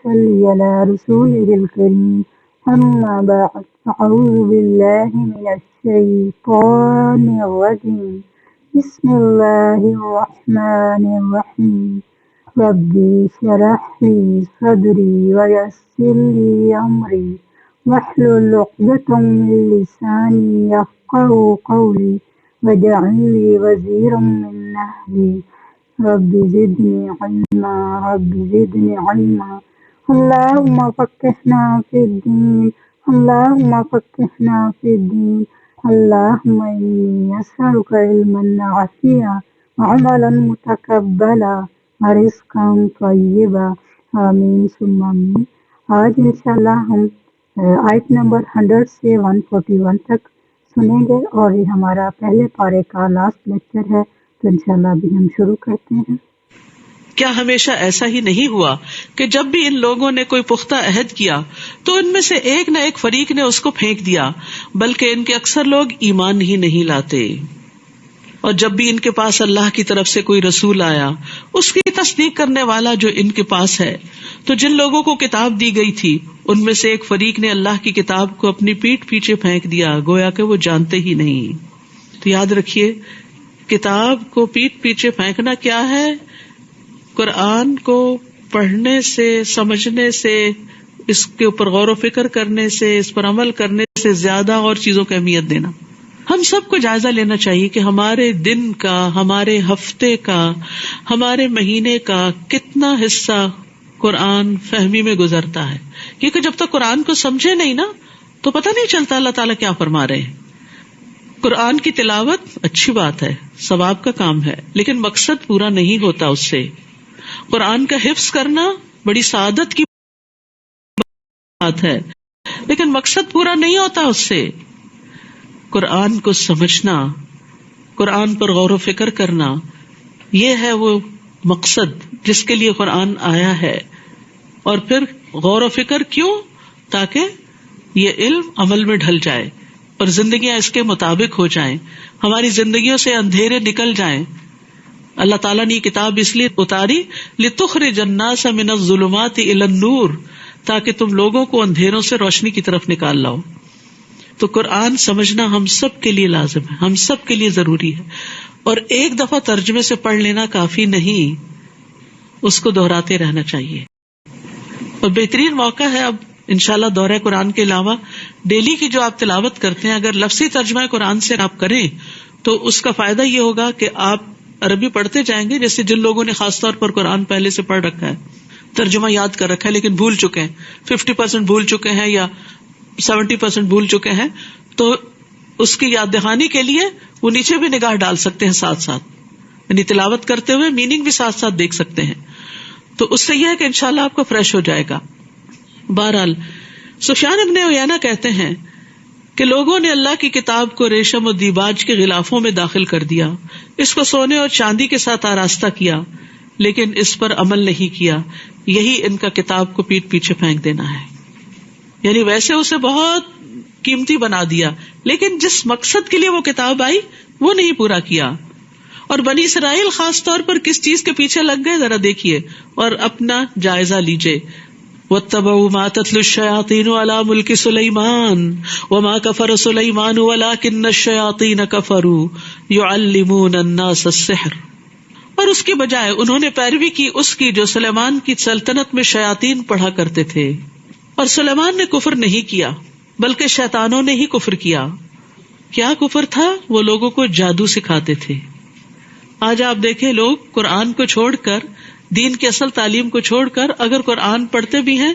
ويصلي على رسوله الكريم. أما بعد، أعوذ بالله من الشيطان الرجيم. بسم الله الرحمن الرحيم. ربي اشرح لي صدري ويسر لي أمري واحلل عقدة من لساني يفقهوا قولي واجعل لي وزيرا من أهلي. رب زدني علما رب زدني علما. اللهم فقهنا في الدين اللهم فقهنا في الدين. اللهم إني أسألك علما نافعا وعملا متقبلا ورزقا طیبا. آمین ثم آمین. آج انشاءاللہ ہم آیت نمبر 100 سے 141 تک سنیں گے، اور یہ ہمارا پہلے پارے کا لاسٹ لیکچر ہے، تو انشاءاللہ ابھی ہم شروع کرتے ہیں. کیا ہمیشہ ایسا ہی نہیں ہوا کہ جب بھی ان لوگوں نے کوئی پختہ عہد کیا تو ان میں سے ایک نہ ایک فریق نے اس کو پھینک دیا، بلکہ ان کے اکثر لوگ ایمان ہی نہیں لاتے. اور جب بھی ان کے پاس اللہ کی طرف سے کوئی رسول آیا، اس کی تصدیق کرنے والا جو ان کے پاس ہے، تو جن لوگوں کو کتاب دی گئی تھی ان میں سے ایک فریق نے اللہ کی کتاب کو اپنی پیٹھ پیچھے پھینک دیا، گویا کہ وہ جانتے ہی نہیں. تو یاد رکھیے، کتاب کو پیٹھ پیچھے پھینکنا کیا ہے؟ قرآن کو پڑھنے سے، سمجھنے سے، اس کے اوپر غور و فکر کرنے سے، اس پر عمل کرنے سے زیادہ اور چیزوں کو اہمیت دینا. ہم سب کو جائزہ لینا چاہیے کہ ہمارے دن کا، ہمارے ہفتے کا، ہمارے مہینے کا کتنا حصہ قرآن فہمی میں گزرتا ہے. کیونکہ جب تک قرآن کو سمجھے نہیں نا، تو پتہ نہیں چلتا اللہ تعالیٰ کیا فرما رہے ہیں. قرآن کی تلاوت اچھی بات ہے، ثواب کا کام ہے، لیکن مقصد پورا نہیں ہوتا اس سے. قرآن کا حفظ کرنا بڑی سعادت کی بات ہے، لیکن مقصد پورا نہیں ہوتا اس سے. قرآن کو سمجھنا، قرآن پر غور و فکر کرنا، یہ ہے وہ مقصد جس کے لیے قرآن آیا ہے. اور پھر غور و فکر کیوں؟ تاکہ یہ علم عمل میں ڈھل جائے اور زندگیاں اس کے مطابق ہو جائیں، ہماری زندگیوں سے اندھیرے نکل جائیں. اللہ تعالیٰ نے یہ کتاب اس لیے اتاری لِتُخْرِجَ النَّاسَ مِنَ الظُّلُمَاتِ إِلَى النُّورِ، تاکہ تم لوگوں کو اندھیروں سے روشنی کی طرف نکال لاؤ. تو قرآن سمجھنا ہم سب کے لیے لازم ہے، ہم سب کے لیے ضروری ہے. اور ایک دفعہ ترجمے سے پڑھ لینا کافی نہیں، اس کو دہراتے رہنا چاہیے. اور بہترین موقع ہے اب انشاءاللہ دورہ قرآن کے علاوہ ڈیلی کی جو آپ تلاوت کرتے ہیں، اگر لفظی ترجمہ قرآن سے آپ کریں تو اس کا فائدہ یہ ہوگا کہ آپ عربی پڑھتے جائیں گے. جیسے جن لوگوں نے خاص طور پر قرآن پہلے سے پڑھ رکھا ہے، ترجمہ یاد کر رکھا ہے لیکن بھول چکے ہیں، 50% بھول چکے ہیں یا 70% بھول چکے ہیں، تو اس کی یاد دہانی کے لیے وہ نیچے بھی نگاہ ڈال سکتے ہیں ساتھ ساتھ، یعنی تلاوت کرتے ہوئے میننگ بھی ساتھ ساتھ دیکھ سکتے ہیں. تو اس سے یہ ہے کہ انشاءاللہ آپ کا فریش ہو جائے گا. بہرحال سفیان ابن عیینہ کہتے ہیں کہ لوگوں نے اللہ کی کتاب کو ریشم و دیباج کے غلافوں میں داخل کر دیا، اس کو سونے اور چاندی کے ساتھ آراستہ کیا، لیکن اس پر عمل نہیں کیا. یہی ان کا کتاب کو پیٹھ پیچھے پھینک دینا ہے. یعنی ویسے اسے بہت قیمتی بنا دیا، لیکن جس مقصد کے لیے وہ کتاب آئی وہ نہیں پورا کیا. اور بنی اسرائیل خاص طور پر کس چیز کے پیچھے لگ گئے ذرا دیکھیے اور اپنا جائزہ لیجئے. وَاتَّبَعُوا مَا تَتْلُو الشَّيَاطِينُ عَلَى مُلْكِ سُلَيْمَانَ وَمَا كَفَرَ سُلَيْمَانُ وَلَكِنَّ الشَّيَاطِينَ كَفَرُوا يُعَلِّمُونَ النَّاسَ السِّحْرَ. اور اس کی بجائے انہوں نے پیروی کی اس کی جو سلیمان کی سلطنت میں شیاطین پڑھا کرتے تھے. اور سلیمان نے کفر نہیں کیا بلکہ شیطانوں نے ہی کفر کیا. کیا کفر تھا؟ وہ لوگوں کو جادو سکھاتے تھے. آج آپ دیکھیں لوگ قرآن کو چھوڑ کر، دین کی اصل تعلیم کو چھوڑ کر اگر قرآن پڑھتے بھی ہیں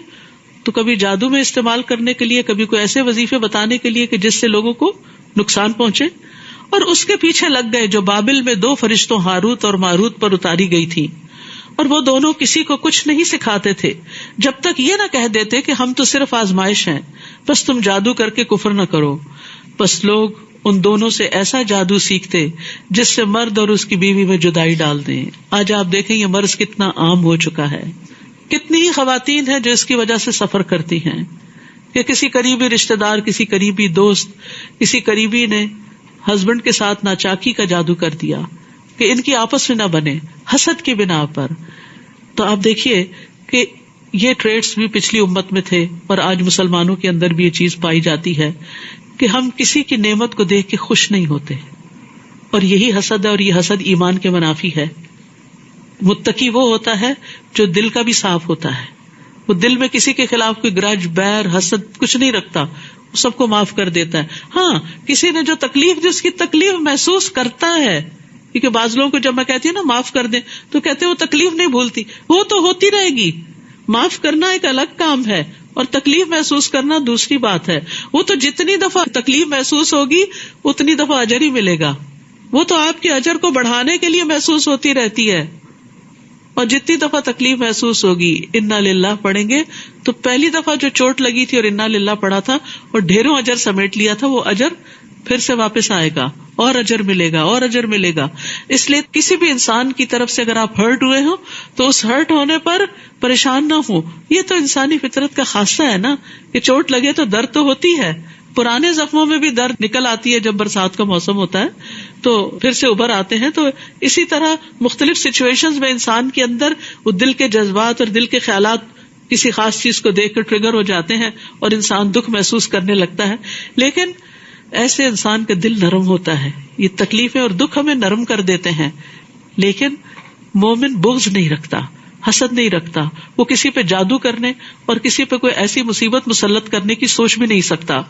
تو کبھی جادو میں استعمال کرنے کے لیے، کبھی کوئی ایسے وظیفے بتانے کے لیے کہ جس سے لوگوں کو نقصان پہنچے. اور اس کے پیچھے لگ گئے جو بابل میں 2 فرشتوں ہاروت اور ماروت پر اتاری گئی تھی، اور وہ دونوں کسی کو کچھ نہیں سکھاتے تھے جب تک یہ نہ کہہ دیتے کہ ہم تو صرف آزمائش ہیں، بس تم جادو کر کے کفر نہ کرو. بس لوگ ان دونوں سے ایسا جادو سیکھتے جس سے مرد اور اس کی بیوی میں جدائی ڈال دیں. آج آپ دیکھیں یہ مرض کتنا عام ہو چکا ہے. کتنی ہی خواتین ہیں جو اس کی وجہ سے سفر کرتی ہیں کہ کسی قریبی رشتہ دار، کسی قریبی دوست، کسی قریبی نے ہسبینڈ کے ساتھ ناچاکی کا جادو کر دیا کہ ان کی آپس میں نہ بنے، حسد کی بنا پر. تو آپ دیکھیے کہ یہ ٹریٹس بھی پچھلی امت میں تھے اور آج مسلمانوں کے اندر بھی یہ چیز پائی جاتی ہے کہ ہم کسی کی نعمت کو دیکھ کے خوش نہیں ہوتے، اور یہی حسد ہے، اور یہ حسد ایمان کے منافی ہے. متقی وہ ہوتا ہے جو دل کا بھی صاف ہوتا ہے، وہ دل میں کسی کے خلاف کوئی گرج، بیر، حسد کچھ نہیں رکھتا، وہ سب کو معاف کر دیتا ہے. ہاں، کسی نے جو تکلیف دی اس کی تکلیف محسوس کرتا ہے، کیونکہ بعض لوگوں کو جب میں کہتی ہوں نا معاف کر دیں تو کہتے ہیں وہ تکلیف نہیں بھولتی، وہ تو ہوتی رہے گی. معاف کرنا ایک الگ کام ہے اور تکلیف محسوس کرنا دوسری بات ہے. وہ تو جتنی دفعہ تکلیف محسوس ہوگی اتنی دفعہ اجر ہی ملے گا، وہ تو آپ کے اجر کو بڑھانے کے لیے محسوس ہوتی رہتی ہے. اور جتنی دفعہ تکلیف محسوس ہوگی انا للہ پڑھیں گے تو پہلی دفعہ جو چوٹ لگی تھی اور انا للہ پڑھا تھا اور ڈھیروں اجر سمیٹ لیا تھا، وہ اجر پھر سے واپس آئے گا اور اجر ملے گا اور اجر ملے گا. اس لیے کسی بھی انسان کی طرف سے اگر آپ ہرٹ ہوئے ہو تو اس ہرٹ ہونے پر پریشان نہ ہو. یہ تو انسانی فطرت کا خاصہ ہے نا کہ چوٹ لگے تو درد تو ہوتی ہے. پرانے زخموں میں بھی درد نکل آتی ہے جب برسات کا موسم ہوتا ہے تو پھر سے ابھر آتے ہیں. تو اسی طرح مختلف سچویشنز میں انسان کے اندر وہ دل کے جذبات اور دل کے خیالات کسی خاص چیز کو دیکھ کر ٹریگر ہو جاتے ہیں اور انسان دکھ محسوس کرنے لگتا ہے. لیکن ایسے انسان کا دل نرم ہوتا ہے. یہ تکلیفیں اور دکھ ہمیں نرم کر دیتے ہیں. لیکن مومن بغض نہیں رکھتا، حسد نہیں رکھتا، وہ کسی پہ جادو کرنے اور کسی پہ کوئی ایسی مصیبت مسلط کرنے کی سوچ بھی نہیں سکتا.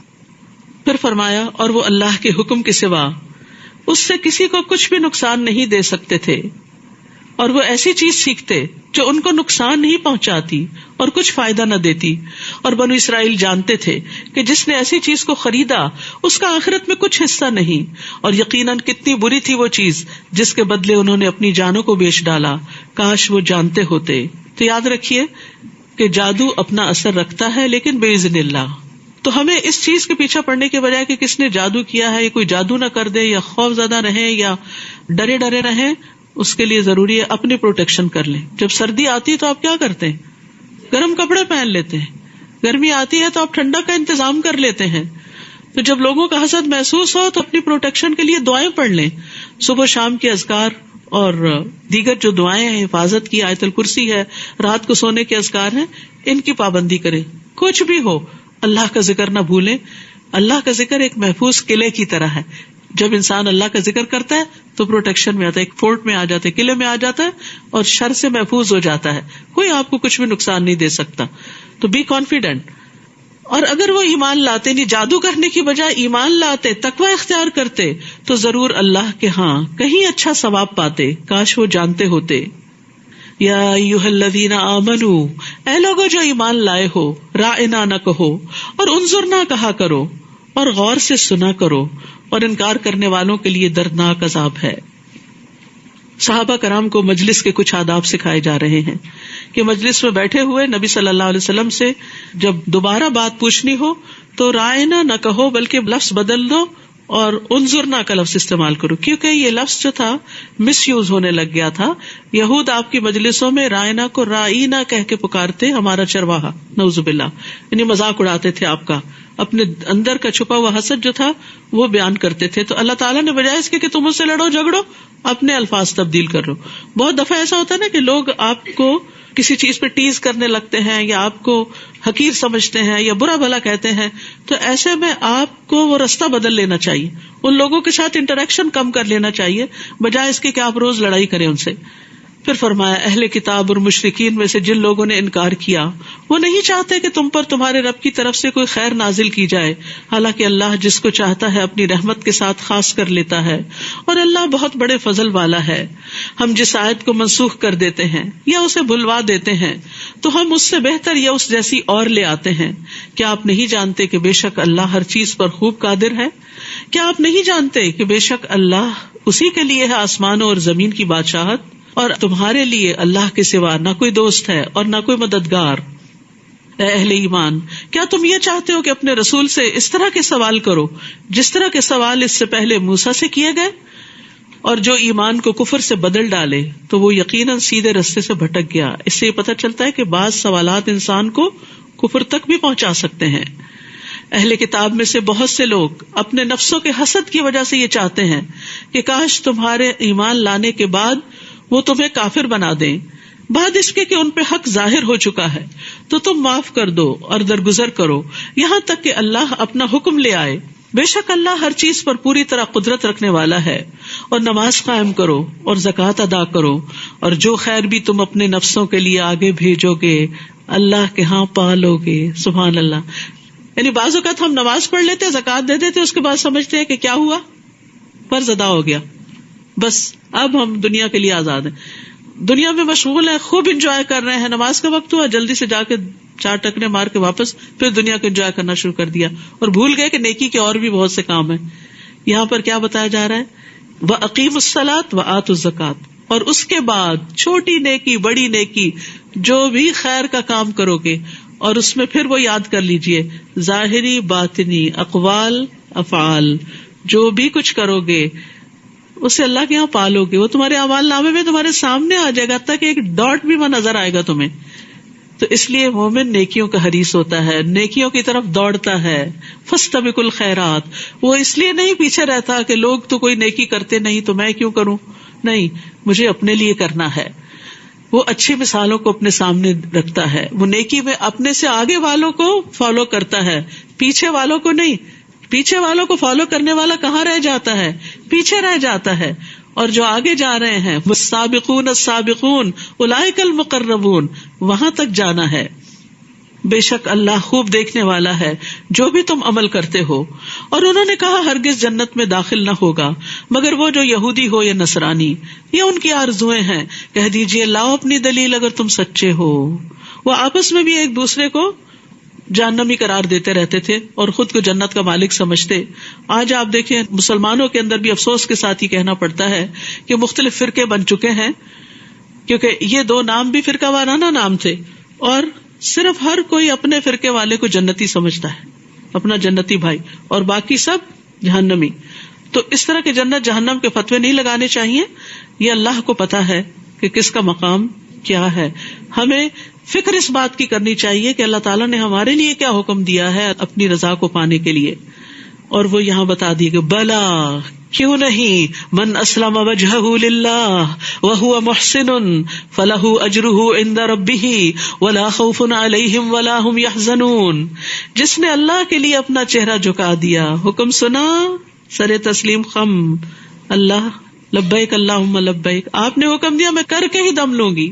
پھر فرمایا اور وہ اللہ کے حکم کے سوا اس سے کسی کو کچھ بھی نقصان نہیں دے سکتے تھے، اور وہ ایسی چیز سیکھتے جو ان کو نقصان نہیں پہنچاتی اور کچھ فائدہ نہ دیتی. اور بنو اسرائیل جانتے تھے کہ جس نے ایسی چیز کو خریدا اس کا آخرت میں کچھ حصہ نہیں، اور یقیناً کتنی بری تھی وہ چیز جس کے بدلے انہوں نے اپنی جانوں کو بیچ ڈالا. کاش وہ جانتے ہوتے. تو یاد رکھیے کہ جادو اپنا اثر رکھتا ہے لیکن باذن اللہ. تو ہمیں اس چیز کے پیچھے پڑنے کے بجائے کہ کس نے جادو کیا ہے، یہ کوئی جادو نہ کر دے یا خوف زدہ رہیں یا ڈرے ڈرے رہیں، اس کے لیے ضروری ہے اپنی پروٹیکشن کر لیں. جب سردی آتی ہے تو آپ کیا کرتے ہیں؟ گرم کپڑے پہن لیتے ہیں. گرمی آتی ہے تو آپ ٹھنڈا کا انتظام کر لیتے ہیں. تو جب لوگوں کا حسد محسوس ہو تو اپنی پروٹیکشن کے لیے دعائیں پڑھ لیں. صبح شام کے اذکار اور دیگر جو دعائیں ہیں، حفاظت کی آیت الکرسی ہے، رات کو سونے کے اذکار ہیں، ان کی پابندی کریں. کچھ بھی ہو اللہ کا ذکر نہ بھولیں. اللہ کا ذکر ایک محفوظ قلعے کی طرح ہے. جب انسان اللہ کا ذکر کرتا ہے تو پروٹیکشن میں آتا ہے، ایک فورٹ میں آ جاتا ہے، قلعے میں آ جاتا ہے اور شر سے محفوظ ہو جاتا ہے. کوئی آپ کو کچھ بھی نقصان نہیں دے سکتا. تو بی کانفیڈنٹ. اور اگر وہ ایمان لاتے، نہیں جادو کرنے کی بجائے ایمان لاتے، تقوی اختیار کرتے، تو ضرور اللہ کے ہاں کہیں اچھا ثواب پاتے. کاش وہ جانتے ہوتے. یا ایھا الذین آمنوا، اے لوگو جو ایمان لائے ہو، راعنا نہ کہو اور انظرنا کہا کرو اور غور سے سنا کرو، اور انکار کرنے والوں کے لیے دردناک عذاب ہے. صحابہ کرام کو مجلس کے کچھ آداب سکھائے جا رہے ہیں کہ مجلس میں بیٹھے ہوئے نبی صلی اللہ علیہ وسلم سے جب دوبارہ بات پوچھنی ہو تو رائنا نہ کہو بلکہ لفظ بدل دو اور انظرنا کا لفظ استعمال کرو، کیونکہ یہ لفظ جو تھا مس یوز ہونے لگ گیا تھا. یہود آپ کی مجلسوں میں رائنا کو رائینا کہہ کے پکارتے، ہمارا چرواہا، نعوذ باللہ، یعنی مذاق اڑاتے تھے آپ کا. اپنے اندر کا چھپا ہوا حسد جو تھا وہ بیان کرتے تھے. تو اللہ تعالیٰ نے بجائے اس کے کہ تم اس سے لڑو جھگڑو، اپنے الفاظ تبدیل کر لو. بہت دفعہ ایسا ہوتا ہے نا کہ لوگ آپ کو کسی چیز پہ ٹیز کرنے لگتے ہیں یا آپ کو حقیر سمجھتے ہیں یا برا بھلا کہتے ہیں، تو ایسے میں آپ کو وہ رستہ بدل لینا چاہیے، ان لوگوں کے ساتھ انٹریکشن کم کر لینا چاہیے بجائے اس کے کہ آپ روز لڑائی کریں ان سے. پھر فرمایا اہل کتاب اور مشرکین میں سے جن لوگوں نے انکار کیا وہ نہیں چاہتے کہ تم پر تمہارے رب کی طرف سے کوئی خیر نازل کی جائے، حالانکہ اللہ جس کو چاہتا ہے اپنی رحمت کے ساتھ خاص کر لیتا ہے، اور اللہ بہت بڑے فضل والا ہے. ہم جس آیت کو منسوخ کر دیتے ہیں یا اسے بھلوا دیتے ہیں تو ہم اس سے بہتر یا اس جیسی اور لے آتے ہیں. کیا آپ نہیں جانتے کہ بے شک اللہ ہر چیز پر خوب قادر ہے؟ کیا آپ نہیں جانتے کہ بے شک اللہ اسی کے لیے ہے آسمانوں اور زمین کی بادشاہت، اور تمہارے لیے اللہ کے سوا نہ کوئی دوست ہے اور نہ کوئی مددگار. اے اہل ایمان، کیا تم یہ چاہتے ہو کہ اپنے رسول سے اس طرح کے سوال کرو جس طرح کے سوال اس سے پہلے موسیٰ سے کیے گئے؟ اور جو ایمان کو کفر سے بدل ڈالے تو وہ یقیناً سیدھے رستے سے بھٹک گیا. اس سے یہ پتہ چلتا ہے کہ بعض سوالات انسان کو کفر تک بھی پہنچا سکتے ہیں. اہل کتاب میں سے بہت سے لوگ اپنے نفسوں کے حسد کی وجہ سے یہ چاہتے ہیں کہ کاش تمہارے ایمان لانے کے بعد وہ تمہیں کافر بنا دیں. بعد اس کے کہ ان پہ حق ظاہر ہو چکا ہے تو تم معاف کر دو اور درگزر کرو یہاں تک کہ اللہ اپنا حکم لے آئے. بے شک اللہ ہر چیز پر پوری طرح قدرت رکھنے والا ہے. اور نماز قائم کرو اور زکوٰۃ ادا کرو اور جو خیر بھی تم اپنے نفسوں کے لیے آگے بھیجو گے اللہ کے ہاں پالو گے. سبحان اللہ. یعنی بعض اوقات ہم نماز پڑھ لیتے زکوٰۃ دے دیتے اس کے بعد سمجھتے ہیں کہ کیا ہوا, فرض ادا ہو گیا, بس اب ہم دنیا کے لیے آزاد ہیں, دنیا میں مشغول ہیں, خوب انجوائے کر رہے ہیں, نماز کا وقت ہوا جلدی سے جا کے 4 ٹکرے مار کے واپس پھر دنیا کو انجوائے کرنا شروع کر دیا اور بھول گئے کہ نیکی کے اور بھی بہت سے کام ہیں. یہاں پر کیا بتایا جا رہا ہے, وَأَقِيمُوا الصَّلَاةَ وَآتُوا الزَّكَاةَ, اور اس کے بعد چھوٹی نیکی بڑی نیکی جو بھی خیر کا کام کرو گے اور اس میں پھر وہ یاد کر لیجئے ظاہری باطنی اقوال افعال جو بھی کچھ کرو گے اسے اللہ کے یہاں پالو گے, وہ تمہارے اعمال نامے میں تمہارے سامنے آ جائے گا تک ایک ڈاٹ بھی وہ نظر آئے گا تمہیں. تو اس لیے مومن نیکیوں کا حریص ہوتا ہے, نیکیوں کی طرف دوڑتا ہے. فاستبقوا الخیرات, وہ اس لیے نہیں پیچھے رہتا کہ لوگ تو کوئی نیکی کرتے نہیں تو میں کیوں کروں, نہیں, مجھے اپنے لیے کرنا ہے. وہ اچھی مثالوں کو اپنے سامنے رکھتا ہے, وہ نیکی میں اپنے سے آگے والوں کو فالو کرتا ہے, پیچھے والوں کو نہیں. پیچھے والوں کو فالو کرنے والا کہاں رہ جاتا ہے, پیچھے رہ جاتا ہے. اور جو آگے جا رہے ہیں والسابقون السابقون اولئک المقربون, وہاں تک جانا ہے. بے شک اللہ خوب دیکھنے والا ہے جو بھی تم عمل کرتے ہو. اور انہوں نے کہا ہرگز جنت میں داخل نہ ہوگا مگر وہ جو یہودی ہو یا نصرانی, یہ ان کی آرزویں ہیں. کہہ دیجئے لاؤ اپنی دلیل اگر تم سچے ہو. وہ آپس میں بھی ایک دوسرے کو جہنمی قرار دیتے رہتے تھے اور خود کو جنت کا مالک سمجھتے. آج آپ دیکھیں مسلمانوں کے اندر بھی افسوس کے ساتھ ہی کہنا پڑتا ہے کہ مختلف فرقے بن چکے ہیں, کیونکہ یہ 2 نام بھی فرقہ وارانہ نام تھے اور صرف ہر کوئی اپنے فرقے والے کو جنتی سمجھتا ہے, اپنا جنتی بھائی, اور باقی سب جہنمی. تو اس طرح کے جنت جہنم کے فتوے نہیں لگانے چاہیے. یہ اللہ کو پتا ہے کہ کس کا مقام کیا ہے. ہمیں فکر اس بات کی کرنی چاہیے کہ اللہ تعالیٰ نے ہمارے لیے کیا حکم دیا ہے اپنی رضا کو پانے کے لیے. اور وہ یہاں بتا دیے کہ بلا کیوں نہیں, من اسلم وجہہ للہ وہو محسن فلہ اجرہ عند ربہ ولا خوف علیہم ولا ہم یحزنون. جس نے اللہ کے لیے اپنا چہرہ جھکا دیا, حکم سنا, سر تسلیم خم, اللہ لبیک اللہم لبیک, آپ نے حکم دیا میں کر کے ہی دم لوں گی,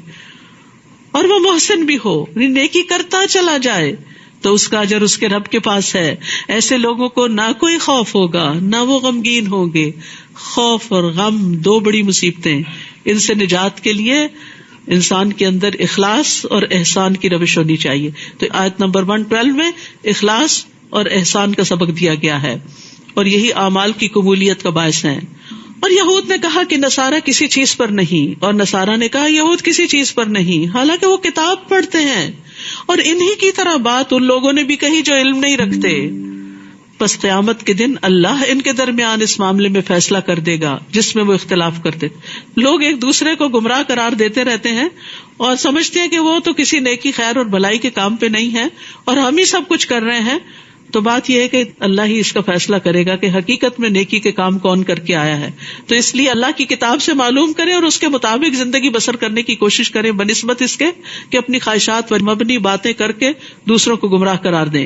اور وہ محسن بھی ہو, نیکی کرتا چلا جائے تو اس کا اجر اس کے رب کے پاس ہے. ایسے لوگوں کو نہ کوئی خوف ہوگا نہ وہ غمگین ہوں گے. خوف اور غم 2 بڑی مصیبتیں, ان سے نجات کے لیے انسان کے اندر اخلاص اور احسان کی روش ہونی چاہیے. تو آیت نمبر 112 میں اخلاص اور احسان کا سبق دیا گیا ہے اور یہی اعمال کی قبولیت کا باعث ہے. اور یہود نے کہا کہ نصارہ کسی چیز پر نہیں, اور نصارہ نے کہا یہود کسی چیز پر نہیں, حالانکہ وہ کتاب پڑھتے ہیں. اور انہی کی طرح بات ان لوگوں نے بھی کہی جو علم نہیں رکھتے. پس قیامت کے دن اللہ ان کے درمیان اس معاملے میں فیصلہ کر دے گا جس میں وہ اختلاف کرتے. لوگ ایک دوسرے کو گمراہ قرار دیتے رہتے ہیں اور سمجھتے ہیں کہ وہ تو کسی نیکی خیر اور بھلائی کے کام پہ نہیں ہے اور ہم ہی سب کچھ کر رہے ہیں. تو بات یہ ہے کہ اللہ ہی اس کا فیصلہ کرے گا کہ حقیقت میں نیکی کے کام کون کر کے آیا ہے. تو اس لیے اللہ کی کتاب سے معلوم کریں اور اس کے مطابق زندگی بسر کرنے کی کوشش کریں, بنسبت اس کے کہ اپنی خواہشات پر مبنی باتیں کر کے دوسروں کو گمراہ قرار دیں.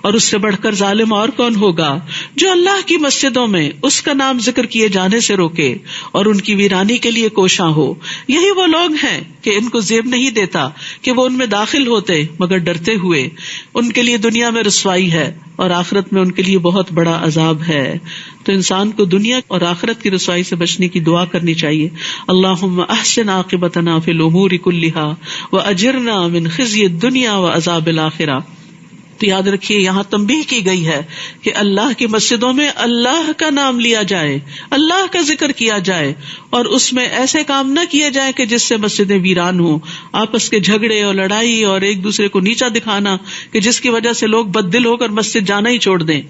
اور اس سے بڑھ کر ظالم اور کون ہوگا جو اللہ کی مسجدوں میں اس کا نام ذکر کیے جانے سے روکے اور ان کی ویرانی کے لیے کوشاں ہو. یہی وہ لوگ ہیں کہ ان کو زیب نہیں دیتا کہ وہ ان میں داخل ہوتے مگر ڈرتے ہوئے. ان کے لیے دنیا میں رسوائی ہے اور آخرت میں ان کے لیے بہت بڑا عذاب ہے. تو انسان کو دنیا اور آخرت کی رسوائی سے بچنے کی دعا کرنی چاہیے. اللہم احسن عاقبتنا فی الامور کلہا واجرنا من خزی الدنیا وعذاب الآخرہ. تو یاد رکھیے یہاں تنبیہ کی گئی ہے کہ اللہ کی مسجدوں میں اللہ کا نام لیا جائے, اللہ کا ذکر کیا جائے, اور اس میں ایسے کام نہ کیے جائیں کہ جس سے مسجدیں ویران ہوں. آپس کے جھگڑے اور لڑائی اور ایک دوسرے کو نیچا دکھانا کہ جس کی وجہ سے لوگ بد دل ہو کر مسجد جانا ہی چھوڑ دیں.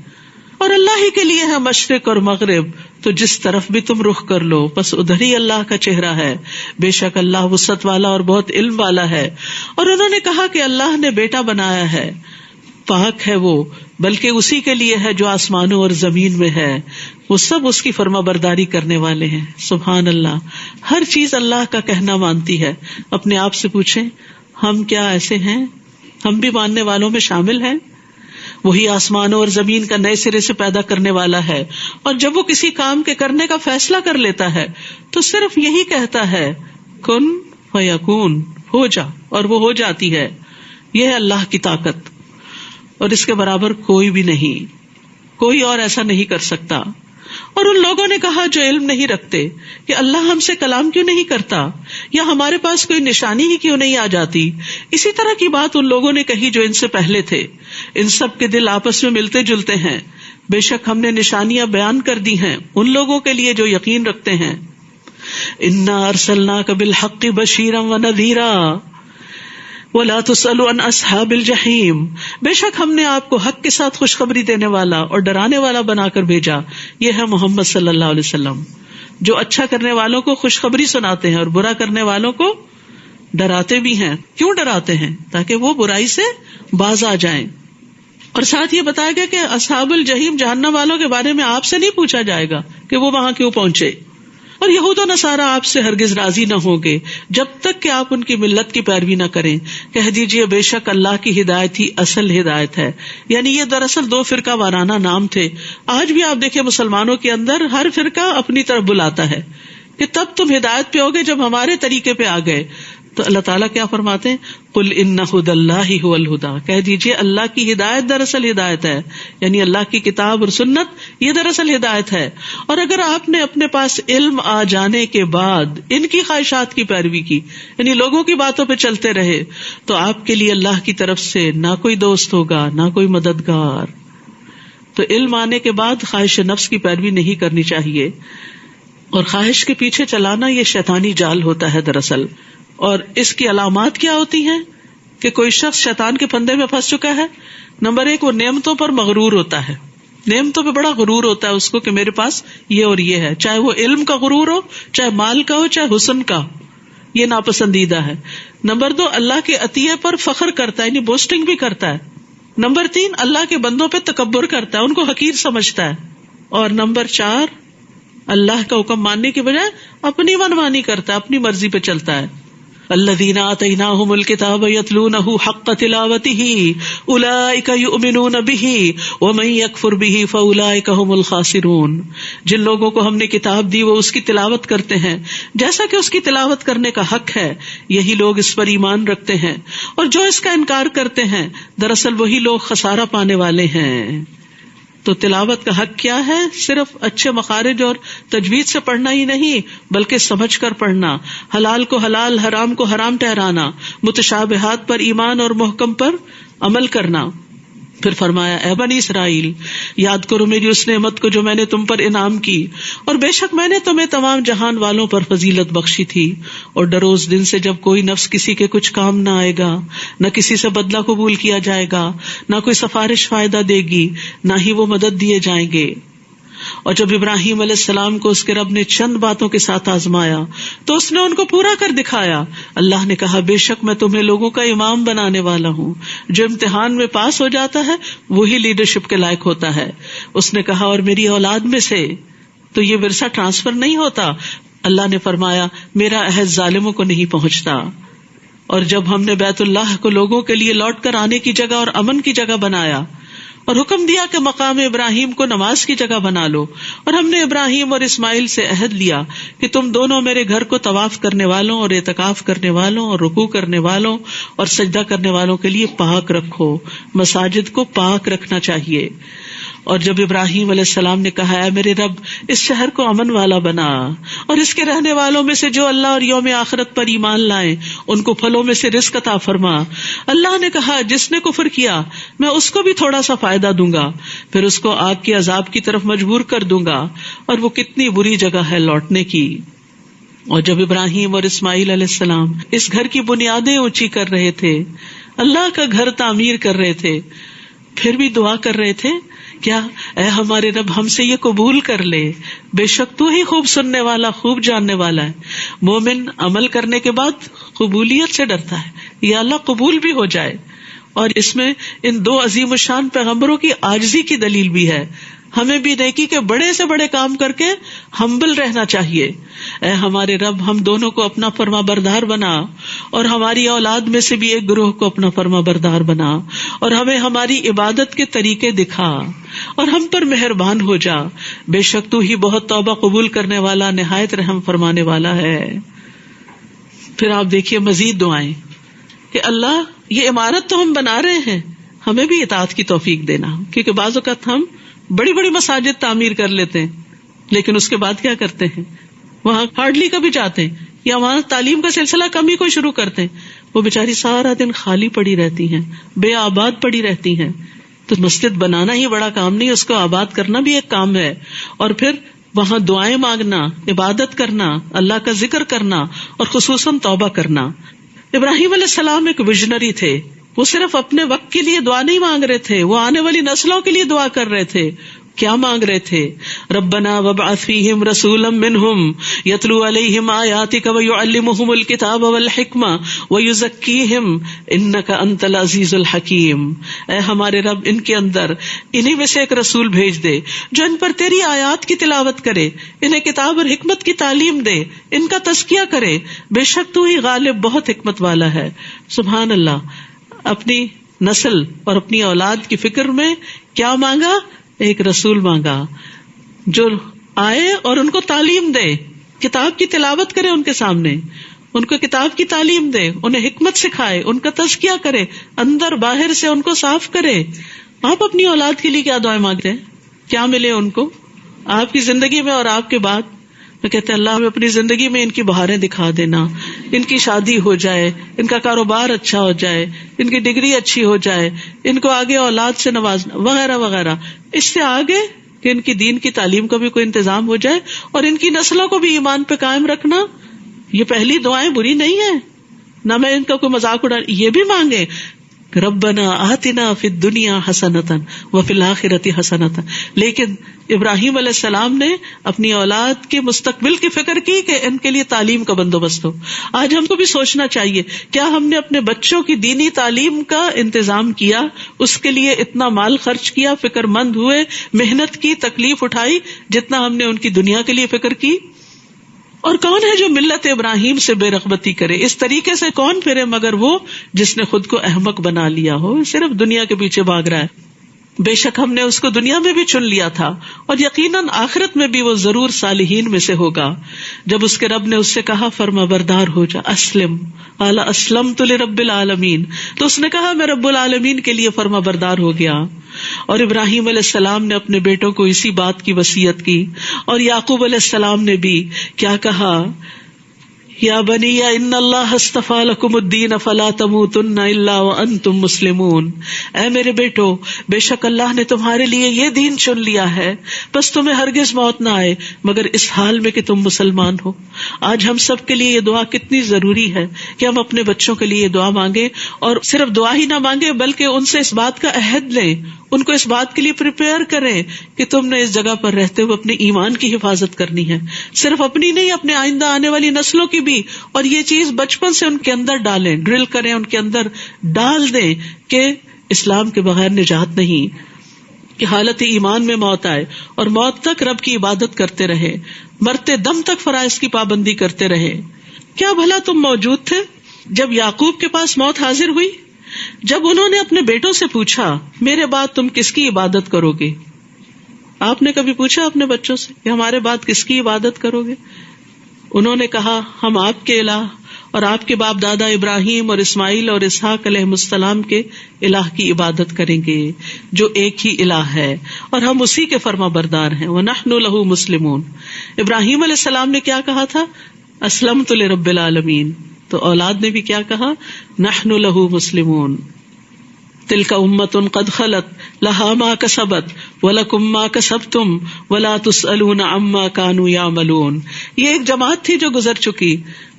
اور اللہ ہی کے لیے ہے مشرق اور مغرب, تو جس طرف بھی تم رخ کر لو بس ادھر ہی اللہ کا چہرہ ہے. بے شک اللہ وسعت والا اور بہت علم والا ہے. اور انہوں نے کہا کہ اللہ نے بیٹا بنایا ہے, پاک ہے وہ، بلکہ اسی کے لیے ہے جو آسمانوں اور زمین میں ہے، وہ سب اس کی فرما برداری کرنے والے ہیں. سبحان اللہ. ہر چیز اللہ کا کہنا مانتی ہے. اپنے آپ سے پوچھیں ہم کیا ایسے ہیں؟ ہم بھی ماننے والوں میں شامل ہیں. وہی آسمانوں اور زمین کا نئے سرے سے پیدا کرنے والا ہے، اور جب وہ کسی کام کے کرنے کا فیصلہ کر لیتا ہے تو صرف یہی کہتا ہے کن فیکون، ہو جا، اور وہ ہو جاتی ہے. یہ ہے اللہ کی طاقت، اور اس کے برابر کوئی بھی نہیں، کوئی اور ایسا نہیں کر سکتا. اور ان لوگوں نے کہا جو علم نہیں رکھتے کہ اللہ ہم سے کلام کیوں نہیں کرتا، یا ہمارے پاس کوئی نشانی ہی کیوں نہیں آ جاتی. اسی طرح کی بات ان لوگوں نے کہی جو ان سے پہلے تھے. ان سب کے دل آپس میں ملتے جلتے ہیں. بے شک ہم نے نشانیاں بیان کر دی ہیں ان لوگوں کے لیے جو یقین رکھتے ہیں. انا ارسلناک بالحق بشیرا ونذیرا وَلَا تُسْأَلُ عَنْ أَصْحَابِ الْجَحِيمِ. بے شک ہم نے آپ کو حق کے ساتھ خوشخبری دینے والا اور ڈرانے والا بنا کر بھیجا. یہ ہے محمد صلی اللہ علیہ وسلم، جو اچھا کرنے والوں کو خوشخبری سناتے ہیں اور برا کرنے والوں کو ڈراتے بھی ہیں. کیوں ڈراتے ہیں؟ تاکہ وہ برائی سے باز آ جائیں. اور ساتھ یہ بتایا گیا کہ اصحاب الجحیم جہنم والوں کے بارے میں آپ سے نہیں پوچھا جائے گا کہ وہ وہاں کیوں پہنچے. اور یہود و نصارہ آپ سے ہرگز راضی نہ ہوں گے جب تک کہ آپ ان کی ملت کی پیروی نہ کریں. کہہ دیجئے بے شک اللہ کی ہدایت ہی اصل ہدایت ہے. یعنی یہ دراصل 2 فرقہ وارانہ نام تھے. آج بھی آپ دیکھیں مسلمانوں کے اندر ہر فرقہ اپنی طرف بلاتا ہے کہ تب تم ہدایت پہ ہوگے جب ہمارے طریقے پہ آ گئے. تو اللہ تعالیٰ کیا فرماتے ہیں؟ قل ان ھدی اللہ ھو الھدی. کہہ دیجئے اللہ کی ہدایت دراصل ہدایت ہے، یعنی اللہ کی کتاب اور سنت یہ دراصل ہدایت ہے. اور اگر آپ نے اپنے پاس علم آ جانے کے بعد ان کی خواہشات کی پیروی کی، یعنی لوگوں کی باتوں پہ چلتے رہے، تو آپ کے لیے اللہ کی طرف سے نہ کوئی دوست ہوگا نہ کوئی مددگار. تو علم آنے کے بعد خواہش نفس کی پیروی نہیں کرنی چاہیے. اور خواہش کے پیچھے چلانا یہ شیطانی جال ہوتا ہے دراصل. اور اس کی علامات کیا ہوتی ہیں کہ کوئی شخص شیطان کے پھندے میں پھنس چکا ہے؟ نمبر 1، وہ نعمتوں پر مغرور ہوتا ہے. نعمتوں پہ بڑا غرور ہوتا ہے اس کو کہ میرے پاس یہ اور یہ ہے، چاہے وہ علم کا غرور ہو، چاہے مال کا ہو، چاہے حسن کا، یہ ناپسندیدہ ہے. نمبر 2، اللہ کے عطیے پر فخر کرتا ہے، یعنی بوسٹنگ بھی کرتا ہے. نمبر 3، اللہ کے بندوں پہ تکبر کرتا ہے، ان کو حقیر سمجھتا ہے. اور نمبر 4، اللہ کا حکم ماننے کے بجائے اپنی منمانی کرتا ہے، اپنی مرضی پہ چلتا ہے. الذین آتیناہم الکتاب یتلونہ حق تلاوتہ اولئک یؤمنون بہ ومن یکفر بہ فاولئک ھم الخاسرون. جن لوگوں کو ہم نے کتاب دی وہ اس کی تلاوت کرتے ہیں جیسا کہ اس کی تلاوت کرنے کا حق ہے، یہی لوگ اس پر ایمان رکھتے ہیں. اور جو اس کا انکار کرتے ہیں دراصل وہی لوگ خسارہ پانے والے ہیں. تو تلاوت کا حق کیا ہے؟ صرف اچھے مخارج اور تجوید سے پڑھنا ہی نہیں، بلکہ سمجھ کر پڑھنا، حلال کو حلال، حرام کو حرام ٹھہرانا، متشابہات پر ایمان اور محکم پر عمل کرنا. پھر فرمایا اے بنی اسرائیل یاد کرو میری اس نعمت کو جو میں نے تم پر انعام کی، اور بے شک میں نے تمہیں تمام جہان والوں پر فضیلت بخشی تھی. اور ڈرو اس دن سے جب کوئی نفس کسی کے کچھ کام نہ آئے گا، نہ کسی سے بدلہ قبول کیا جائے گا، نہ کوئی سفارش فائدہ دے گی، نہ ہی وہ مدد دیے جائیں گے. اور جب ابراہیم علیہ السلام کو اس کے رب نے چند باتوں کے ساتھ آزمایا تو اس نے ان کو پورا کر دکھایا. اللہ نے کہا بے شک میں تمہیں لوگوں کا امام بنانے والا ہوں، جو امتحان میں پاس ہو جاتا ہے وہی لیڈرشپ کے لائق ہوتا ہے. اس نے کہا اور میری اولاد میں سے. تو یہ ورثہ ٹرانسفر نہیں ہوتا. اللہ نے فرمایا میرا عہد ظالموں کو نہیں پہنچتا. اور جب ہم نے بیت اللہ کو لوگوں کے لیے لوٹ کر آنے کی جگہ اور امن کی جگہ بنایا اور حکم دیا کہ مقام ابراہیم کو نماز کی جگہ بنا لو، اور ہم نے ابراہیم اور اسماعیل سے عہد لیا کہ تم دونوں میرے گھر کو طواف کرنے والوں اور اعتکاف کرنے والوں اور رکوع کرنے والوں اور سجدہ کرنے والوں کے لیے پاک رکھو. مساجد کو پاک رکھنا چاہیے. اور جب ابراہیم علیہ السلام نے کہا اے میرے رب اس شہر کو امن والا بنا، اور اس کے رہنے والوں میں سے جو اللہ اور یوم آخرت پر ایمان لائیں ان کو پھلوں میں سے رزق عطا فرما. اللہ نے کہا جس نے کفر کیا میں اس کو بھی تھوڑا سا فائدہ دوں گا، پھر اس کو آگ کے عذاب کی طرف مجبور کر دوں گا، اور وہ کتنی بری جگہ ہے لوٹنے کی. اور جب ابراہیم اور اسماعیل علیہ السلام اس گھر کی بنیادیں اونچی کر رہے تھے، اللہ کا گھر تعمیر کر رہے تھے، پھر بھی دعا کر رہے تھے کیا اے ہمارے رب ہم سے یہ قبول کر لے، بے شک تو ہی خوب سننے والا خوب جاننے والا ہے. مومن عمل کرنے کے بعد قبولیت سے ڈرتا ہے، یا اللہ قبول بھی ہو جائے. اور اس میں ان دو عظیم الشان پیغمبروں کی عاجزی کی دلیل بھی ہے. ہمیں بھی نیکی کے بڑے سے بڑے کام کر کے ہمبل رہنا چاہیے. اے ہمارے رب ہم دونوں کو اپنا فرما بردار بنا, اور ہماری اولاد میں سے بھی ایک گروہ کو اپنا فرما بردار بنا, اور ہمیں ہماری عبادت کے طریقے دکھا, اور ہم پر مہربان ہو جا. بے شک تو ہی بہت توبہ قبول کرنے والا, نہایت رحم فرمانے والا ہے. پھر آپ دیکھیے مزید دعائیں کہ اللہ یہ عمارت تو ہم بنا رہے ہیں, ہمیں بھی اطاعت کی توفیق دینا, کیونکہ بعض اوقات ہم بڑی بڑی مساجد تعمیر کر لیتے ہیں لیکن اس کے بعد کیا کرتے ہیں, وہاں ہارڈلی کبھی جاتے ہیں, یا وہاں تعلیم کا سلسلہ کم ہی کوئی شروع کرتے ہیں, وہ بیچاری سارا دن خالی پڑی رہتی ہیں, بے آباد پڑی رہتی ہیں. تو مسجد بنانا ہی بڑا کام نہیں, اس کو آباد کرنا بھی ایک کام ہے. اور پھر وہاں دعائیں مانگنا, عبادت کرنا, اللہ کا ذکر کرنا, اور خصوصاً توبہ کرنا. ابراہیم علیہ السلام ایک ویژنری تھے. وہ صرف اپنے وقت کے لیے دعا نہیں مانگ رہے تھے, وہ آنے والی نسلوں کے لیے دعا کر رہے تھے. کیا مانگ رہے تھے؟ ربنا وابعث فیہم رسولا منہم یتلو علیہم آیاتک ویعلمہم الکتاب والحکمہ ویزکیہم انک انت العزیز الحکیم. اے ہمارے رب ان کے اندر انہی میں سے ایک رسول بھیج دے جو ان پر تیری آیات کی تلاوت کرے, انہیں کتاب اور حکمت کی تعلیم دے, ان کا تزکیہ کرے. بے شک تو ہی غالب بہت حکمت والا ہے. سبحان اللہ. اپنی نسل اور اپنی اولاد کی فکر میں کیا مانگا؟ ایک رسول مانگا جو آئے اور ان کو تعلیم دے, کتاب کی تلاوت کرے ان کے سامنے, ان کو کتاب کی تعلیم دے, انہیں حکمت سکھائے, ان کا تزکیہ کرے, اندر باہر سے ان کو صاف کرے. آپ اپنی اولاد کے لیے کیا دعائیں مانگتے ہیں؟ کیا ملے ان کو آپ کی زندگی میں اور آپ کے بعد؟ میں کہتے ہیں اللہ ہمیں اپنی زندگی میں ان کی بہاریں دکھا دینا, ان کی شادی ہو جائے, ان کا کاروبار اچھا ہو جائے, ان کی ڈگری اچھی ہو جائے, ان کو آگے اولاد سے نوازنا وغیرہ وغیرہ. اس سے آگے کہ ان کی دین کی تعلیم کا بھی کوئی انتظام ہو جائے, اور ان کی نسلوں کو بھی ایمان پہ قائم رکھنا. یہ پہلی دعائیں بری نہیں ہیں, نہ میں ان کا کوئی مذاق اڑا. یہ بھی مانگے ربنا آتنا فی الدنیا حسنۃ وفی الآخرۃ حسنۃ. لیکن ابراہیم علیہ السلام نے اپنی اولاد کے مستقبل کی فکر کی کہ ان کے لیے تعلیم کا بندوبست ہو. آج ہم کو بھی سوچنا چاہیے, کیا ہم نے اپنے بچوں کی دینی تعلیم کا انتظام کیا, اس کے لیے اتنا مال خرچ کیا, فکر مند ہوئے, محنت کی, تکلیف اٹھائی جتنا ہم نے ان کی دنیا کے لیے فکر کی؟ اور کون ہے جو ملت ابراہیم سے بے رغبتی کرے؟ اس طریقے سے کون پھرے مگر وہ جس نے خود کو احمق بنا لیا ہو, صرف دنیا کے پیچھے بھاگ رہا ہے. بے شک ہم نے اس کو دنیا میں بھی چن لیا تھا, اور یقیناً آخرت میں بھی وہ ضرور صالحین میں سے ہوگا. جب اس کے رب نے اس سے کہا فرما بردار ہو جا, اسلم, قال اسلمت لرب العالمین, تو اس نے کہا میں رب العالمین کے لیے فرما بردار ہو گیا. اور ابراہیم علیہ السلام نے اپنے بیٹوں کو اسی بات کی وصیت کی, اور یعقوب علیہ السلام نے بھی کیا کہا, یا بنی ان اللہ اصطفی لکم الدین فلا تموتن الا وانتم مسلمون. اے میرے بیٹو, بے شک اللہ نے تمہارے لیے یہ دین چن لیا ہے, بس تمہیں ہرگز موت نہ آئے مگر اس حال میں کہ تم مسلمان ہو. آج ہم سب کے لیے یہ دعا کتنی ضروری ہے کہ ہم اپنے بچوں کے لیے یہ دعا مانگیں, اور صرف دعا ہی نہ مانگیں بلکہ ان سے اس بات کا عہد لیں, ان کو اس بات کے لیے پریپیئر کریں کہ تم نے اس جگہ پر رہتے ہوئے اپنے ایمان کی حفاظت کرنی ہے, صرف اپنی نہیں, اپنے آئندہ آنے والی نسلوں کی بھی. اور یہ چیز بچپن سے ان کے اندر ڈالیں, ڈرل کریں, ان کے اندر ڈال دیں کہ اسلام کے بغیر نجات نہیں, کہ حالت ایمان میں موت آئے اور موت تک رب کی عبادت کرتے رہے, مرتے دم تک فرائض کی پابندی کرتے رہے. کیا بھلا تم موجود تھے جب یعقوب کے پاس موت حاضر ہوئی, جب انہوں نے اپنے بیٹوں سے پوچھا میرے بعد تم کس کی عبادت کرو گے؟ آپ نے کبھی پوچھا اپنے بچوں سے کہ ہمارے بعد کس کی عبادت کرو گے؟ انہوں نے کہا ہم آپ کے الہ اور آپ کے باپ دادا ابراہیم اور اسماعیل اور اسحاق علیہ السلام کے الہ کی عبادت کریں گے جو ایک ہی الہ ہے, اور ہم اسی کے فرما بردار ہیں. وَنَحْنُ لَهُ مُسْلِمُونَ. ابراہیم علیہ السلام نے کیا کہا تھا؟ اسلمت لرب العالمین. تو اولاد نے بھی کیا کہا؟ نحن له مسلمون. تلک امۃ قد خلت لها ما کسبت ولکم ما کسبتم ولا تسألون عما كانوا يعملون. یہ ایک جماعت تھی جو گزر چکی,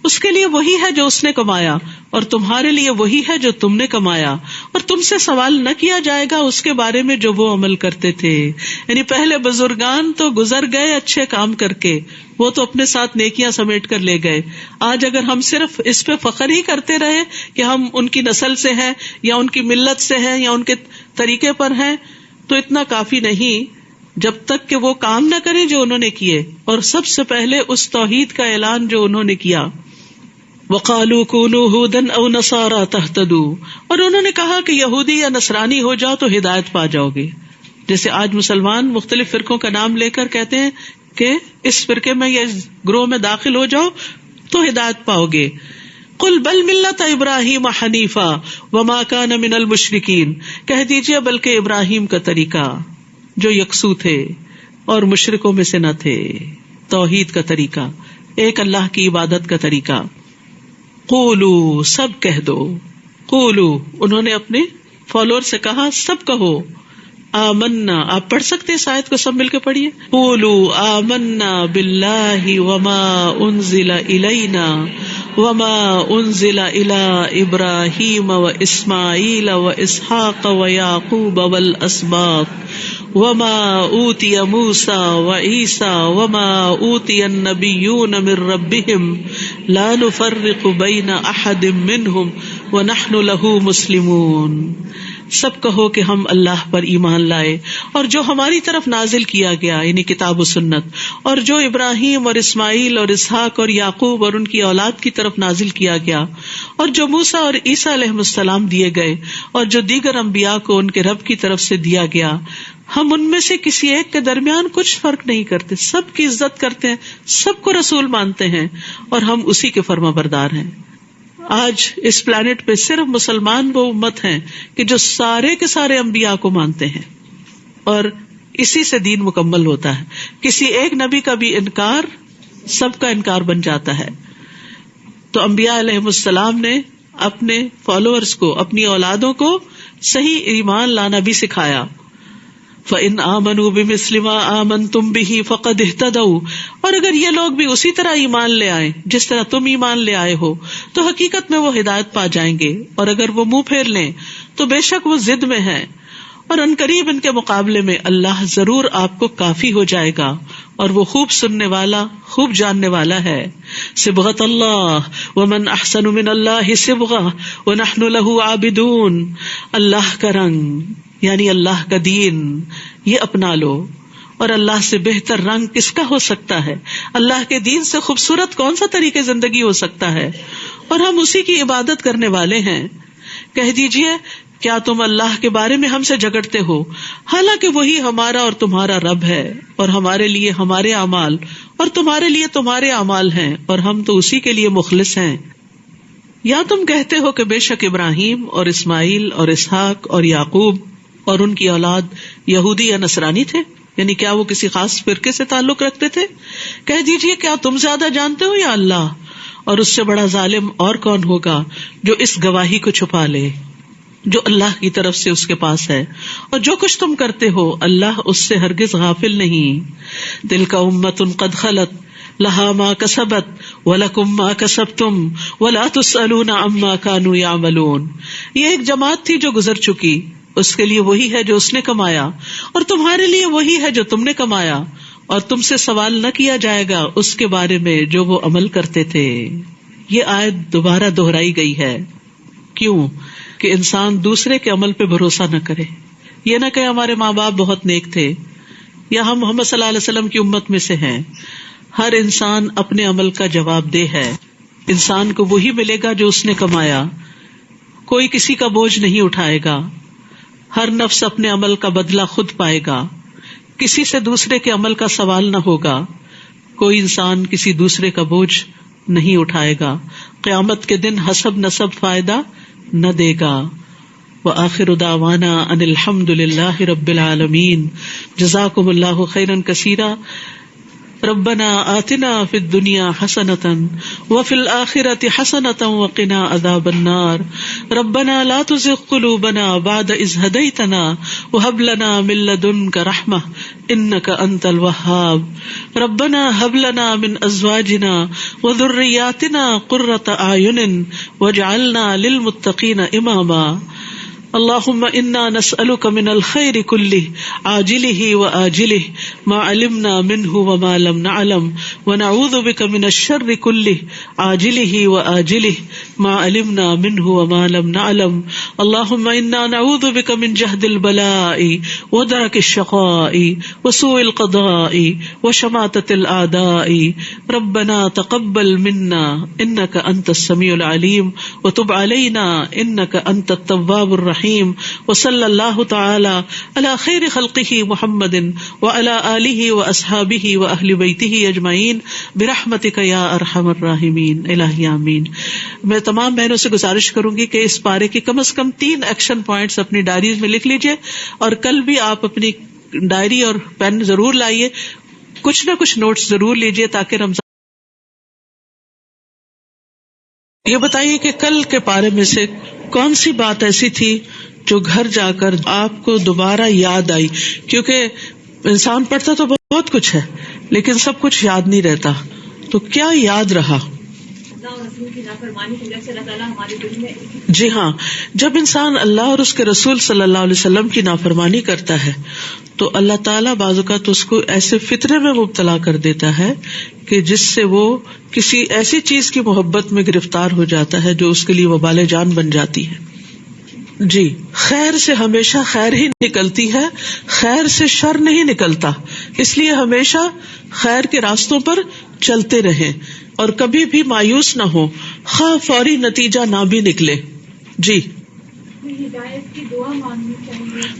اس کے لیے وہی ہے جو اس نے کمایا اور تمہارے لیے وہی ہے جو تم نے کمایا، اور تم سے سوال نہ کیا جائے گا اس کے بارے میں جو وہ عمل کرتے تھے. یعنی پہلے بزرگان تو گزر گئے اچھے کام کر کے، وہ تو اپنے ساتھ نیکیاں سمیٹ کر لے گئے. آج اگر ہم صرف اس پہ فخر ہی کرتے رہے کہ ہم ان کی نسل سے ہیں یا ان کی ملت سے ہیں یا ان کے طریقے پر ہیں، تو اتنا کافی نہیں جب تک کہ وہ کام نہ کریں جو انہوں نے کیے، اور سب سے پہلے اس توحید کا اعلان جو انہوں نے کیا. وَقَالُوا كُونُوا هُودًا أَوْ نَصَارَىٰ تَهْتَدُوا، اور انہوں نے کہا کہ یہودی یا نصرانی ہو جاؤ تو ہدایت پا جاؤ گے. جیسے آج مسلمان مختلف فرقوں کا نام لے کر کہتے ہیں کہ اس فرقے میں یا اس گروہ میں داخل ہو جاؤ تو ہدایت پاؤ گے. قُلْ بَلْ مِلَّةَ إِبْرَاهِيمَ حَنِيفًا وَمَا كَانَ مِنَ الْمُشْرِكِينَ، کہہ دیجئے بلکہ ابراہیم کا طریقہ جو یکسو تھے اور مشرکوں میں سے نہ تھے، توحید کا طریقہ، ایک اللہ کی عبادت کا طریقہ. قولوا، سب کہہ دو. قولوا، انہوں نے اپنے فالوور سے کہا سب کہو. آمنا، آپ پڑھ سکتے ہیں اس آیت کو سب مل کے پڑھیے. قولوا آمنا باللہ وما انزل الینا وما انزل الی ابراہیم واسماعیل واسحاق ویعقوب والاسباط وما اوتی موسیٰ وعیسیٰ وما اوتی النبیون من ربهم لا نفرق بین احد منہم ونحن له مسلمون. سب کہو کہ ہم اللہ پر ایمان لائے اور جو ہماری طرف نازل کیا گیا یعنی کتاب و سنت، اور جو ابراہیم اور اسماعیل اور اسحاق اور یعقوب اور ان کی اولاد کی طرف نازل کیا گیا، اور جو موسیٰ اور عیسیٰ علیہ السلام دیے گئے، اور جو دیگر انبیاء کو ان کے رب کی طرف سے دیا گیا، ہم ان میں سے کسی ایک کے درمیان کچھ فرق نہیں کرتے، سب کی عزت کرتے ہیں، سب کو رسول مانتے ہیں اور ہم اسی کے فرما بردار ہیں. آج اس پلانٹ پہ صرف مسلمان وہ امت ہیں کہ جو سارے کے سارے انبیاء کو مانتے ہیں، اور اسی سے دین مکمل ہوتا ہے. کسی ایک نبی کا بھی انکار سب کا انکار بن جاتا ہے. تو انبیاء علیہ السلام نے اپنے فالوورز کو، اپنی اولادوں کو صحیح ایمان لانا بھی سکھایا. فَإِنْ آمَنُوا بِمِثْلِ مَا آمَنْتُمْ بِهِ فَقَدْ اهْتَدَوْا، اور اگر یہ لوگ بھی اسی طرح ایمان لے آئیں جس طرح تم ایمان لے آئے ہو تو حقیقت میں وہ ہدایت پا جائیں گے. اور اگر وہ منہ پھیر لیں تو بے شک وہ ضد میں ہیں، اور عنقریب ان کے مقابلے میں اللہ ضرور آپ کو کافی ہو جائے گا، اور وہ خوب سننے والا، خوب جاننے والا ہے. صبغۃ اللہ ومن احسن من اللہ صبغہ ونحن له عابدون. اللہ کا رنگ یعنی اللہ کا دین یہ اپنا لو، اور اللہ سے بہتر رنگ کس کا ہو سکتا ہے؟ اللہ کے دین سے خوبصورت کون سا طریقے زندگی ہو سکتا ہے؟ اور ہم اسی کی عبادت کرنے والے ہیں. کہہ دیجئے کیا تم اللہ کے بارے میں ہم سے جھگڑتے ہو، حالانکہ وہی ہمارا اور تمہارا رب ہے، اور ہمارے لیے ہمارے اعمال اور تمہارے لیے تمہارے اعمال ہیں، اور ہم تو اسی کے لیے مخلص ہیں. یا تم کہتے ہو کہ بے شک ابراہیم اور اسماعیل اور اسحاق اور یعقوب اور ان کی اولاد یہودی یا نصرانی تھے، یعنی کیا وہ کسی خاص فرقے سے تعلق رکھتے تھے؟ کہہ دیجئے کیا تم زیادہ جانتے ہو یا اللہ؟ اور اس سے بڑا ظالم اور کون ہوگا جو اس گواہی کو چھپا لے جو اللہ کی طرف سے اس کے پاس ہے. اور جو کچھ تم کرتے ہو اللہ اس سے ہرگز غافل نہیں. تلک امۃ قد خلت لہا ما کسبت ولکم ما کسبتم ولا تسألون عما کانوا یعملون. یہ ایک جماعت تھی جو گزر چکی، اس کے لیے وہی ہے جو اس نے کمایا، اور تمہارے لیے وہی ہے جو تم نے کمایا، اور تم سے سوال نہ کیا جائے گا اس کے بارے میں جو وہ عمل کرتے تھے. یہ آیت دوبارہ دہرائی گئی ہے. کیوں؟ کہ انسان دوسرے کے عمل پہ بھروسہ نہ کرے. یہ نہ کہ ہمارے ماں باپ بہت نیک تھے یا ہم محمد صلی اللہ علیہ وسلم کی امت میں سے ہیں. ہر انسان اپنے عمل کا جواب دہ ہے. انسان کو وہی ملے گا جو اس نے کمایا. کوئی کسی کا بوجھ نہیں اٹھائے گا. ہر نفس اپنے عمل کا بدلہ خود پائے گا. کسی سے دوسرے کے عمل کا سوال نہ ہوگا. کوئی انسان کسی دوسرے کا بوجھ نہیں اٹھائے گا. قیامت کے دن حسب نسب فائدہ نہ دے گا. وآخر دعوانا ان الحمد للہ رب العالمین. جزاکم اللہ خیرا کثیرا. ربنا آتنا فی الدنیا حسنۃ وفی الآخرۃ حسنۃ وقنا عذاب النار ربنا لا تزغ قلوبنا بعد اذ ہدیتنا وہب لنا من لدنک رحمۃ انک انت الوہاب ربنا ہب لنا من ازواجنا وذریاتنا قرۃ اعین واجعلنا للمتقین اماما اللهم انا نسألك من الخير كله عاجله وآجله ما علمنا منه وما لم نعلم ونعوذ بك من الشر كله عاجله وآجله ما علمنا منه وما لم نعلم اللهم انا نعوذ بك من جهد البلاء ودرك الشقاء وسوء القضاء وشماتة الأعداء ربنا تقبل منا انك انت السميع العليم وتب علينا انك انت التواب الرحيم وصلی اللہ تعالی علی خیر خلقہ محمد وعلی آلہ واصحابہ واہل بیتہ اجمعین برحمتک یا ارحم الراحمین الہی آمین۔ میں تمام بہنوں سے گزارش کروں گی کہ اس پارے کی کم از کم 3 ایکشن پوائنٹس اپنی ڈائریز میں لکھ لیجئے، اور کل بھی آپ اپنی ڈائری اور پین ضرور لائیے، کچھ نہ کچھ نوٹس ضرور لیجئے تاکہ رمضان۔ یہ بتائیے کہ کل کے پارے میں سے کون سی بات ایسی تھی جو گھر جا کر آپ کو دوبارہ یاد آئی؟ کیونکہ انسان پڑھتا تو بہت کچھ ہے لیکن سب کچھ یاد نہیں رہتا، تو کیا یاد رہا؟ جی ہاں، جب انسان اللہ اور اس کے رسول صلی اللہ علیہ وسلم کی نافرمانی کرتا ہے تو اللہ تعالیٰ بعض اوقات اس کو ایسے فتنے میں مبتلا کر دیتا ہے کہ جس سے وہ کسی ایسی چیز کی محبت میں گرفتار ہو جاتا ہے جو اس کے لیے وبال جان بن جاتی ہے۔ جی، خیر سے ہمیشہ خیر ہی نکلتی ہے، خیر سے شر نہیں نکلتا، اس لیے ہمیشہ خیر کے راستوں پر چلتے رہیں اور کبھی بھی مایوس نہ ہو، خواہ فوری نتیجہ نہ بھی نکلے۔ جی،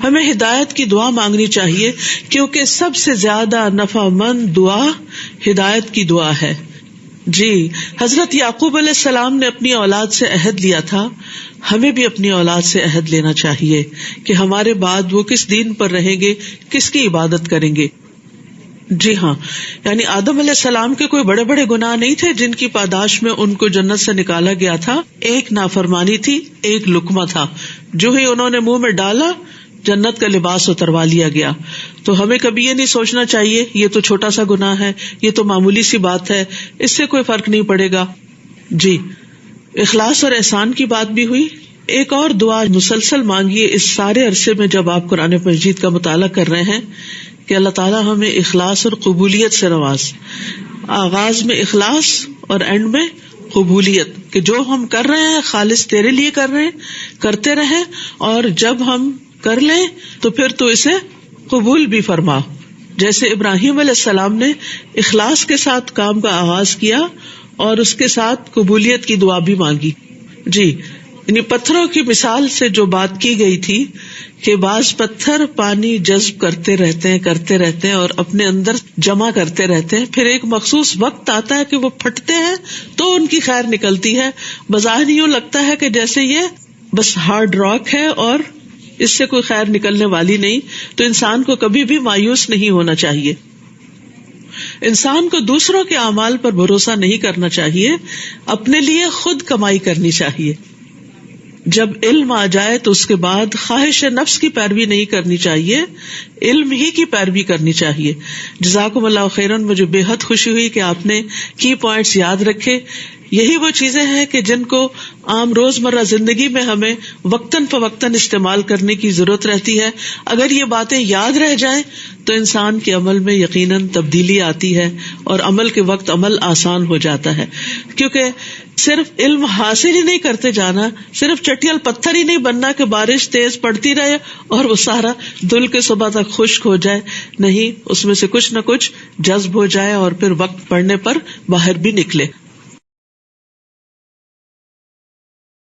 ہمیں ہدایت کی دعا مانگنی چاہیے کیونکہ سب سے زیادہ نفع مند دعا ہدایت کی دعا ہے۔ جی، حضرت یعقوب علیہ السلام نے اپنی اولاد سے عہد لیا تھا، ہمیں بھی اپنی اولاد سے عہد لینا چاہیے کہ ہمارے بعد وہ کس دین پر رہیں گے، کس کی عبادت کریں گے۔ جی ہاں، یعنی آدم علیہ السلام کے کوئی بڑے بڑے گناہ نہیں تھے جن کی پاداش میں ان کو جنت سے نکالا گیا تھا، ایک نافرمانی تھی، ایک لقمہ تھا، جو ہی انہوں نے منہ میں ڈالا جنت کا لباس اتروا لیا گیا۔ تو ہمیں کبھی یہ نہیں سوچنا چاہیے یہ تو چھوٹا سا گناہ ہے، یہ تو معمولی سی بات ہے، اس سے کوئی فرق نہیں پڑے گا۔ جی، اخلاص اور احسان کی بات بھی ہوئی۔ ایک اور دعا مسلسل مانگیے اس سارے عرصے میں جب آپ قرآن مجید کا مطالعہ کر رہے ہیں کہ اللہ تعالیٰ ہمیں اخلاص اور قبولیت سے نواز، آغاز میں اخلاص اور اینڈ میں قبولیت، کہ جو ہم کر رہے ہیں خالص تیرے لیے کر رہے ہیں، کرتے رہیں، اور جب ہم کر لیں تو پھر تو اسے قبول بھی فرما۔ جیسے ابراہیم علیہ السلام نے اخلاص کے ساتھ کام کا آغاز کیا اور اس کے ساتھ قبولیت کی دعا بھی مانگی۔ جی، یعنی پتھروں کی مثال سے جو بات کی گئی تھی کہ بعض پتھر پانی جذب کرتے رہتے ہیں اور اپنے اندر جمع کرتے رہتے ہیں، پھر ایک مخصوص وقت آتا ہے کہ وہ پھٹتے ہیں تو ان کی خیر نکلتی ہے۔ بظاہر یوں لگتا ہے کہ جیسے یہ بس ہارڈ راک ہے اور اس سے کوئی خیر نکلنے والی نہیں، تو انسان کو کبھی بھی مایوس نہیں ہونا چاہیے۔ انسان کو دوسروں کے اعمال پر بھروسہ نہیں کرنا چاہیے، اپنے لیے خود کمائی کرنی چاہیے۔ جب علم آ جائے تو اس کے بعد خواہش نفس کی پیروی نہیں کرنی چاہیے، علم ہی کی پیروی کرنی چاہیے۔ جزاکم اللہ خیرن، مجھے بے حد خوشی ہوئی کہ آپ نے کی پوائنٹس یاد رکھے۔ یہی وہ چیزیں ہیں کہ جن کو عام روزمرہ زندگی میں ہمیں وقتاً فوقتاً استعمال کرنے کی ضرورت رہتی ہے۔ اگر یہ باتیں یاد رہ جائیں تو انسان کے عمل میں یقیناً تبدیلی آتی ہے اور عمل کے وقت عمل آسان ہو جاتا ہے، کیونکہ صرف علم حاصل ہی نہیں کرتے جانا، صرف چٹیل پتھر ہی نہیں بننا کہ بارش تیز پڑتی رہے اور وہ سارا دھل کے صبح تک خشک ہو جائے، نہیں، اس میں سے کچھ نہ کچھ جذب ہو جائے اور پھر وقت پڑنے پر باہر بھی نکلے۔